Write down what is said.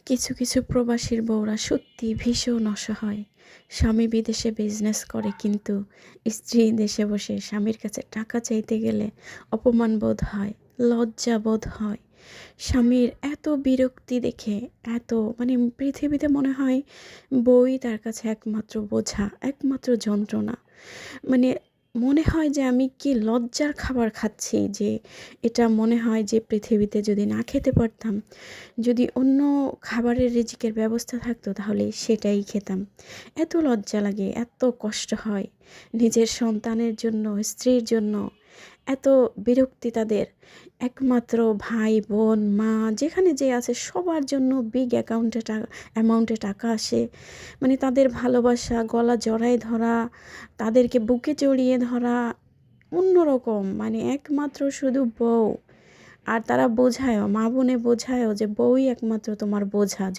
কিছু কিছু প্রবাসীর বউরা সত্যি ভীষণ অসহায়। স্বামী বিদেশে বিজনেস করে, কিন্তু স্ত্রী দেশে বসে স্বামীর কাছে টাকা চাইতে গেলে অপমান বোধ হয়, লজ্জা বোধ হয়। স্বামীর এত বিরক্তি দেখে, এত মানে পৃথিবীতে মনে হয় বউই তার কাছে একমাত্র বোঝা, একমাত্র যন্ত্রণা। মানে মনে হয় যে আমি কি লজ্জার খাবার খাচ্ছি, যে এটা মনে হয় যে পৃথিবীতে যদি না খেতে পারতাম, যদি অন্য খাবারের রিজিকের ব্যবস্থা থাকতো তাহলে সেটাই খেতাম। এত লজ্জা লাগে, এত কষ্ট হয় নিজের সন্তানের জন্য, স্ত্রীর জন্য। এত বিরক্তি তাদের। একমাত্র ভাই বোন মা যেখানে যে আছে সবার জন্য বিগ অ্যামাউন্টে টাকা আসে। মানে তাদের ভালোবাসা গলা জড়ায় ধরা, তাদেরকে বুকে জড়িয়ে ধরা অন্যরকম। মানে একমাত্র শুধু বউ। আর তারা বোঝায়ও, মা বোনে বোঝায়ও যে বউই একমাত্র তোমার বোঝা।